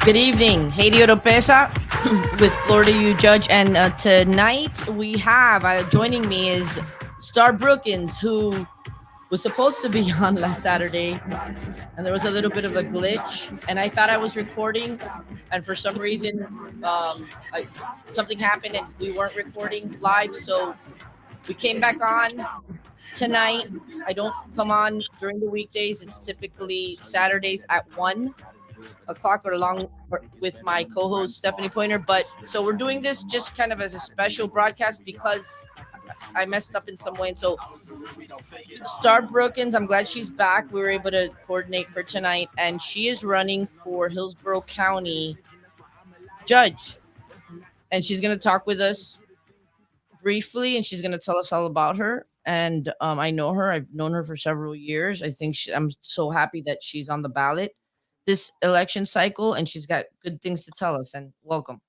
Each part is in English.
Good evening, Haiti Oropesa with Florida U Judge, and tonight we have joining me is Starr Brookins, who was supposed to be on last Saturday, and there was a little bit of a glitch, and I thought I was recording, and for some reason, something happened and we weren't recording live, so we came back on tonight. I don't come on during the weekdays; it's typically Saturdays at 1 o'clock or along with my co-host Stephanie Pointer. But so we're doing this just kind of as a special broadcast because I messed up in some way. And so Starr Brookins, I'm glad she's back. We were able to coordinate for tonight, and she is running for Hillsborough County Judge. And she's going to talk with us briefly, and she's going to tell us all about her. And I know her. I've known her for several years. I'm so happy that she's on the ballot this election cycle, and she's got good things to tell us. And welcome.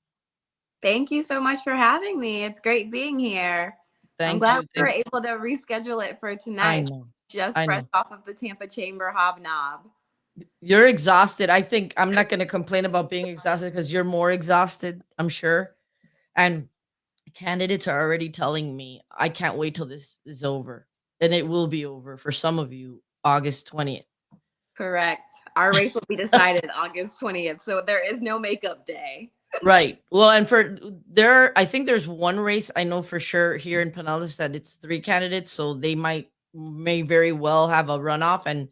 Thank you so much for having me. It's great being here. I'm Thank glad you. we were able to reschedule it for tonight. Just I fresh know. off of the Tampa Chamber hobnob. You're exhausted. I think I'm not going to complain about being exhausted because you're more exhausted, I'm sure. And candidates are already telling me I can't wait till this is over. And it will be over for some of you August 20th. Correct. Our race will be decided August 20th. So there is no makeup day. Right. Well, and I think there's one race I know for sure here in Pinellas that it's 3 candidates. So they may very well have a runoff, and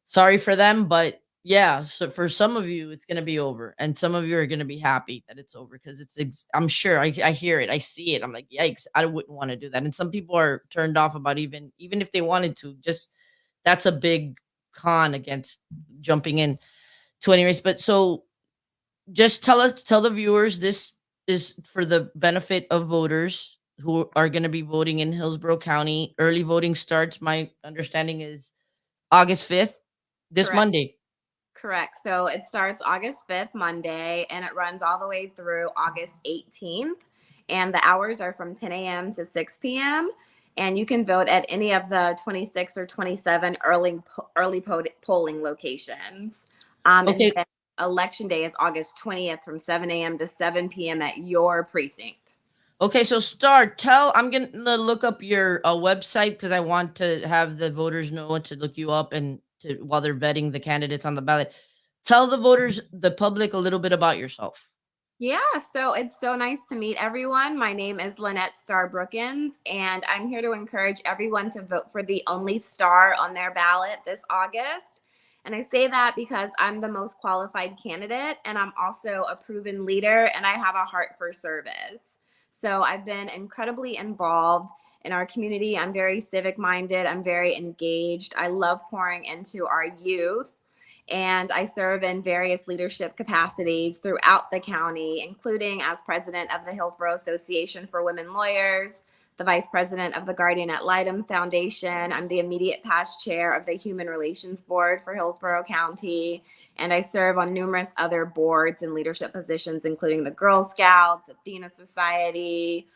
sorry for them, but yeah, so for some of you it's going to be over, and some of you are going to be happy that it's over because I'm sure I hear it, I see it, I'm like, yikes, I wouldn't want to do that. And some people are turned off about even if they wanted to, just that's a big con against jumping in to any race. But so just tell the viewers, this is for the benefit of voters who are going to be voting in Hillsborough County. Early voting starts, my understanding is August 5th, this Correct. Monday. Correct. So it starts August 5th, Monday, and it runs all the way through August 18th. And the hours are from 10 a.m. to 6 p.m. And you can vote at any of the 26 or 27 early polling locations. Okay. And election day is August 20th from 7 a.m. to 7 p.m. at your precinct. Okay, so I'm going to look up your website because I want to have the voters know to look you up and while they're vetting the candidates on the ballot. Tell the voters, the public, a little bit about yourself. Yeah, so it's so nice to meet everyone. My name is Lynette Starr Brookins, and I'm here to encourage everyone to vote for the only star on their ballot this August. And I say that because I'm the most qualified candidate, and I'm also a proven leader, and I have a heart for service. So I've been incredibly involved in our community. I'm very civic minded. I'm very engaged. I love pouring into our youth. And I serve in various leadership capacities throughout the county, including as president of the Hillsborough Association for Women Lawyers, the vice president of the Guardian Ad Litem Foundation. I'm the immediate past chair of the Human Relations Board for Hillsborough County. And I serve on numerous other boards and leadership positions, including the Girl Scouts, Athena Society,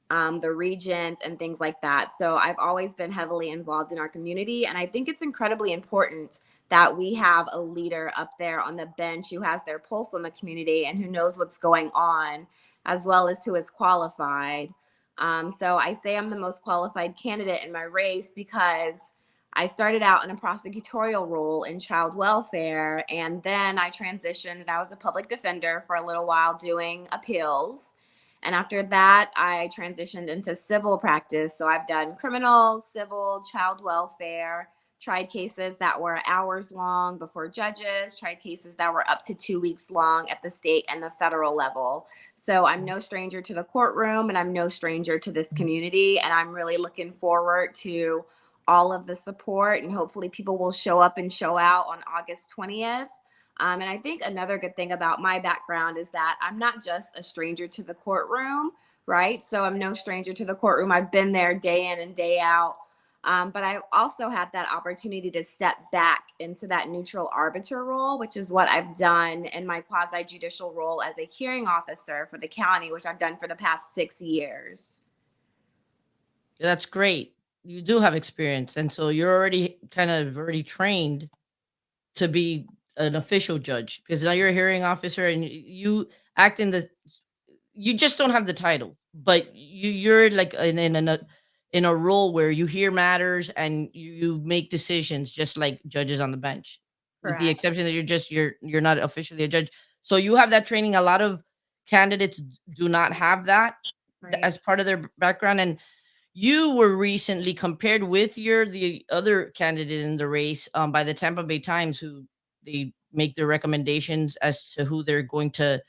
the Regent, and things like that. So I've always been heavily involved in our community. And I think it's incredibly important that we have a leader up there on the bench who has their pulse on the community and who knows what's going on, as well as who is qualified. So I say I'm the most qualified candidate in my race because I started out in a prosecutorial role in child welfare, and then I transitioned and I was a public defender for a little while doing appeals. And after that, I transitioned into civil practice. So I've done criminal, civil, child welfare, tried cases that were hours long before judges, tried cases that were up to 2 weeks long at the state and the federal level. So I'm no stranger to the courtroom, and I'm no stranger to this community. And I'm really looking forward to all of the support, and hopefully people will show up and show out on August 20th. And I think another good thing about my background is that I'm not just a stranger to the courtroom, right? So I'm no stranger to the courtroom. I've been there day in and day out. But I've also had that opportunity to step back into that neutral arbiter role, which is what I've done in my quasi-judicial role as a hearing officer for the county, which I've done for the past 6 years. That's great. You do have experience, and so you're already trained to be an official judge, because now you're a hearing officer and you act in the, you just don't have the title, but you're like in a role where you hear matters and you make decisions just like judges on the bench, with the Correct. exception that you're not officially a judge. So you have that training. A lot of candidates do not have that Right. as part of their background. And you were recently compared with the other candidate in the race, by the Tampa Bay Times, who they make their recommendations as to who they're going to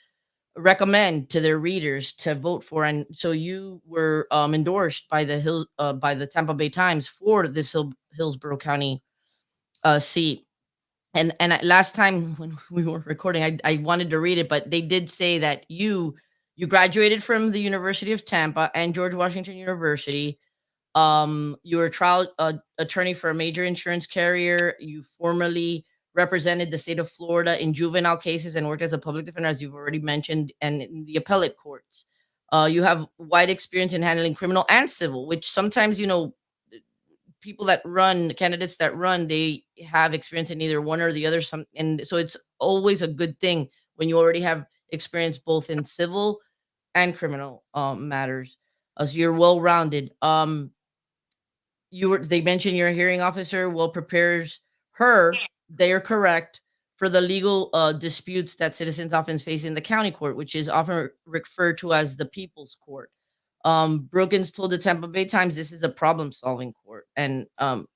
recommend to their readers to vote for. And so you were endorsed by by the Tampa Bay Times for this Hillsborough County seat. And last time when we were recording, I wanted to read it, but they did say that you graduated from the University of Tampa and George Washington University. You were a trial attorney for a major insurance carrier. You formerly represented the state of Florida in juvenile cases and worked as a public defender, as you've already mentioned, and in the appellate courts. You have wide experience in handling criminal and civil, which sometimes, people that run, candidates that run, they have experience in either one or the other. And so it's always a good thing when you already have experience both in civil and criminal matters. So you're well rounded. They mentioned you're a hearing officer, well prepares her, they are correct, for the legal disputes that citizens often face in the county court, which is often referred to as the people's court. Brookins told the Tampa Bay Times this is a problem solving court, and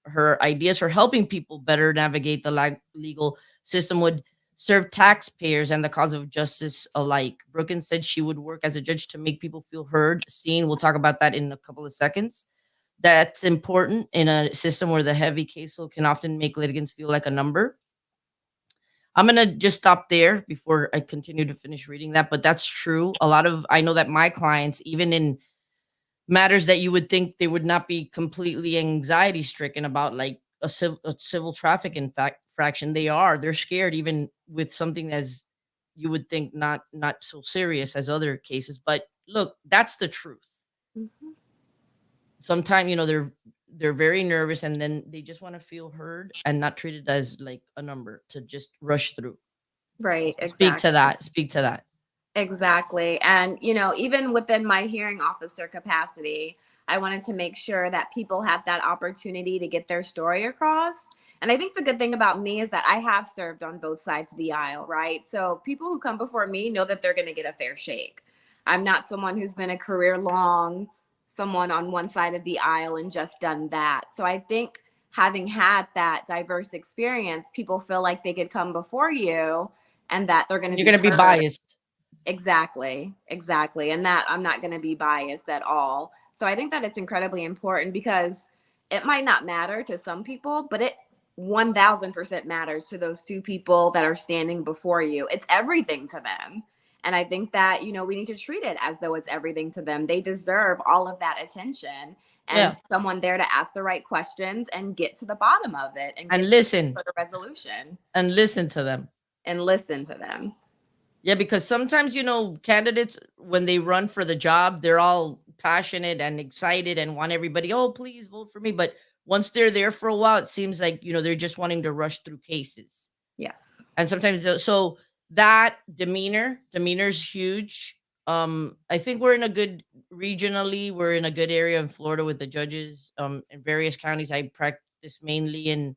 her ideas for helping people better navigate the legal system would serve taxpayers and the cause of justice alike. Brookins said she would work as a judge to make people feel heard, seen. We'll talk about that in a couple of seconds. That's important in a system where the heavy caseload can often make litigants feel like a number. I'm going to just stop there before I continue to finish reading that, but that's true. I know that my clients, even in matters that you would think they would not be completely anxiety stricken about, like a civil traffic infraction, they're scared, even with something as you would think not so serious as other cases. But look, that's the truth. Mhm. Sometimes, they're very nervous, and then they just want to feel heard and not treated as like a number to just rush through. So Right. speak to Exactly. that. Speak to that. Exactly. And, even within my hearing officer capacity, I wanted to make sure that people had that opportunity to get their story across. And I think the good thing about me is that I have served on both sides of the aisle, right? So people who come before me know that they're going to get a fair shake. I'm not someone who's been a career long, someone on one side of the aisle and just done that. So I think having had that diverse experience, people feel like they could come before you and that they're going to You're be going to be heard. biased. Exactly, exactly. And that I'm not going to be biased at all. So I think that it's incredibly important because it might not matter to some people, but it 1000% matters to those two people that are standing before you. It's everything to them. And I think that, we need to treat it as though it's everything to them. They deserve all of that attention and Yeah. someone there to ask the right questions and get to the bottom of it and And get listen. to the resolution And listen to them. and listen to them. Yeah, because sometimes, candidates, when they run for the job, they're all passionate and excited and want everybody, oh, please vote for me. But once they're there for a while, it seems like, they're just wanting to rush through cases. Yes. And sometimes, so that demeanor's huge. I think we're in a good, regionally, we're in a good area in Florida with the judges, in various counties. I practice mainly in,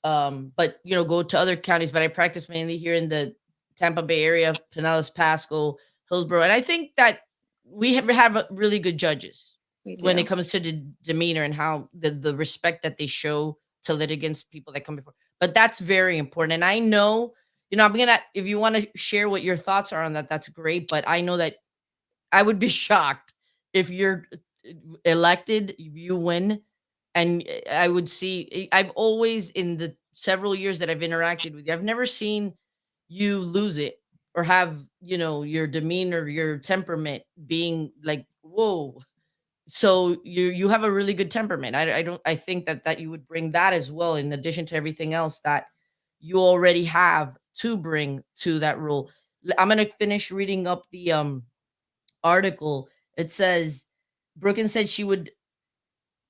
but go to other counties, but I practice mainly here in the Tampa Bay area, Pinellas, Pasco, Hillsborough. And I think that we have really good judges We when it do. comes to the demeanor and how the respect that they show to litigants, people that come before. But that's very important. And I know, if you want to share what your thoughts are on that, that's great. But I know that I would be shocked if you're elected, if you win, and I would see. I've always, in the several years that I've interacted with you, I've never seen you lose it or have your demeanor, your temperament being like, whoa. So you have a really good temperament. I think that you would bring that as well, in addition to everything else that you already have to bring to that role. I'm gonna finish reading up the article. It says Brookins said she would,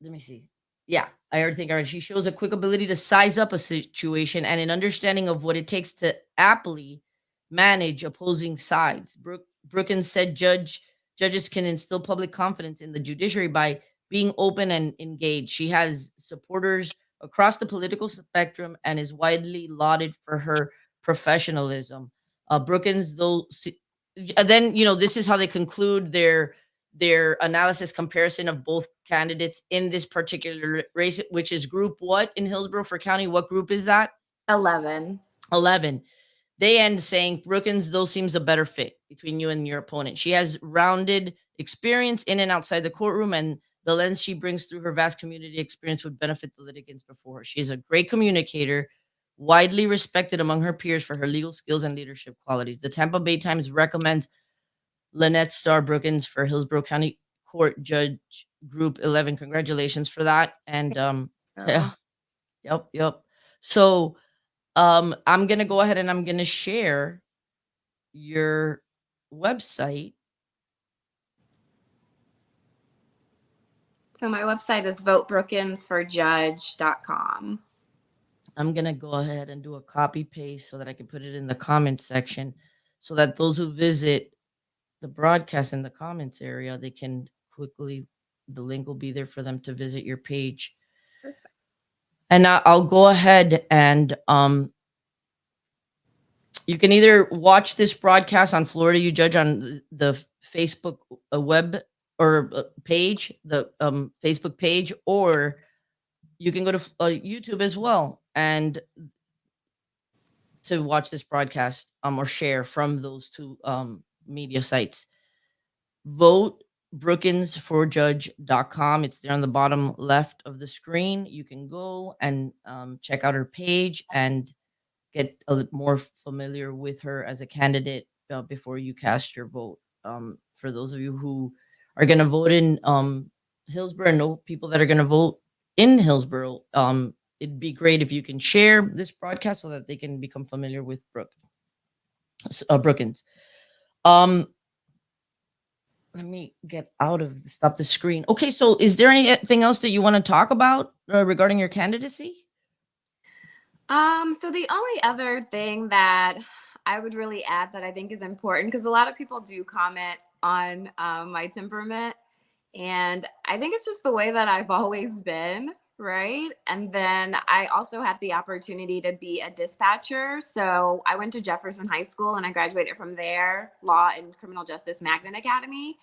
let me see. Yeah, I already think already. She shows a quick ability to size up a situation and an understanding of what it takes to aptly manage opposing sides. Brookins said judges can instill public confidence in the judiciary by being open and engaged. She has supporters across the political spectrum and is widely lauded for her professionalism. Brookins, then this is how they conclude their analysis comparison of both candidates in this particular race, which is group what in Hillsborough for county? What group is that? 11. 11. They end saying Brookins, though, seems a better fit between you and your opponent. She has rounded experience in and outside the courtroom, and the lens she brings through her vast community experience would benefit the litigants before her. She is a great communicator, widely respected among her peers for her legal skills and leadership qualities. The Tampa Bay Times recommends Lynette Starr Brookins for Hillsborough County Court Judge Group 11. Congratulations for that. And yeah, So, yep. So I'm gonna go ahead and I'm gonna share your website. so my website is votebrookensforjudge.com. I'm gonna go ahead and do a copy paste so that I can put it in the comments section so that those who visit the broadcast in the comments area, they can quickly, the link will be there for them to visit your page. Perfect. And I'll go ahead and you can either watch this broadcast on Florida You Judge on the Facebook web or page, the Facebook page, or you can go to YouTube as well and to watch this broadcast or share from those two media sites. Vote brookinsforjudge.com. It's there on the bottom left of the screen. You can go and check out her page and get a little more familiar with her as a candidate before you cast your vote. For those of you who are going to vote in Hillsborough, and know people that are going to vote in Hillsborough, it'd be great if you can share this broadcast so that they can become familiar with Brookins. Let me get out of stop the screen. Okay, so is there anything else that you want to talk about regarding your candidacy? So the only other thing that I would really add that I think is important, because a lot of people do comment on my temperament, and I think it's just the way that I've always been, right? And then I also had the opportunity to be a dispatcher. So I went to Jefferson High School and I graduated from there, Law and Criminal Justice Magnet Academy.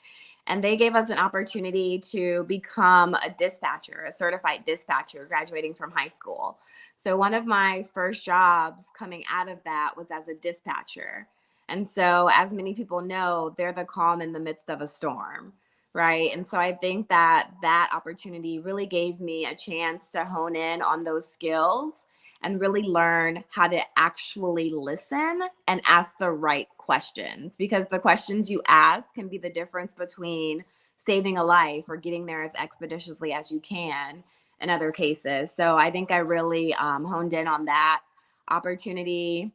And they gave us an opportunity to become a dispatcher, a certified dispatcher, graduating from high school. So one of my first jobs coming out of that was as a dispatcher. And so, as many people know, they're the calm in the midst of a storm, right? And so I think that that opportunity really gave me a chance to hone in on those skills and really learn how to actually listen and ask the right questions, because the questions you ask can be the difference between saving a life or getting there as expeditiously as you can in other cases. So I think I really honed in on that opportunity,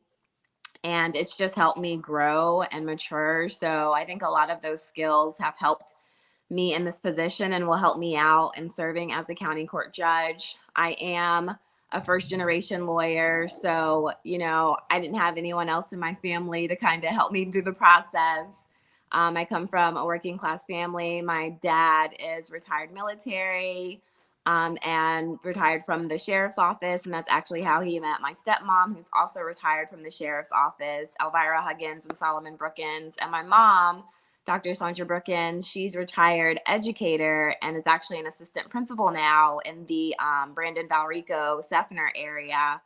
and it's just helped me grow and mature. So I think a lot of those skills have helped me in this position and will help me out in serving as a county court judge. I am a first generation lawyer. So, I didn't have anyone else in my family to kind of help me through the process. I come from a working class family. My dad is retired military and retired from the sheriff's office. And that's actually how he met my stepmom, who's also retired from the sheriff's office, Elvira Huggins and Solomon Brookins. And my mom, Dr. Sandra Brookins, she's retired educator and is actually an assistant principal now in the Brandon Valrico Seffner area.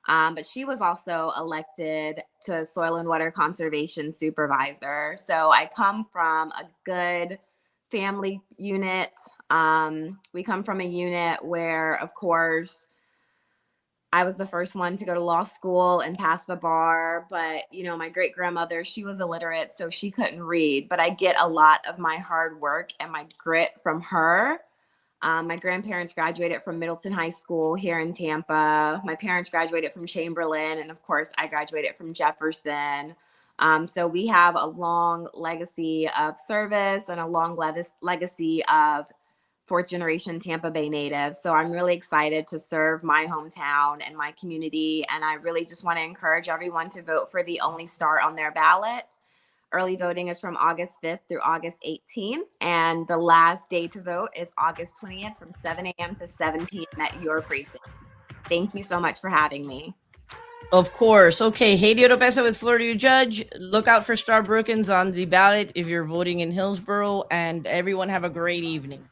But she was also elected to soil and water conservation supervisor. So I come from a good family unit. We come from a unit where, of course, I was the first one to go to law school and pass the bar. But, my great grandmother, she was illiterate, so she couldn't read. But I get a lot of my hard work and my grit from her. My grandparents graduated from Middleton High School here in Tampa. My parents graduated from Chamberlain. And of course, I graduated from Jefferson. So we have a long legacy of service and a long legacy of fourth generation Tampa Bay native. So I'm really excited to serve my hometown and my community. And I really just want to encourage everyone to vote for the only Starr on their ballot. Early voting is from August 5th through August 18th. And the last day to vote is August 20th from 7 a.m. to 7 p.m. at your precinct. Thank you so much for having me. Of course. Okay, Haiti Oropesa with Florida You Judge. Look out for Starr Brookins on the ballot if you're voting in Hillsborough, and everyone have a great evening.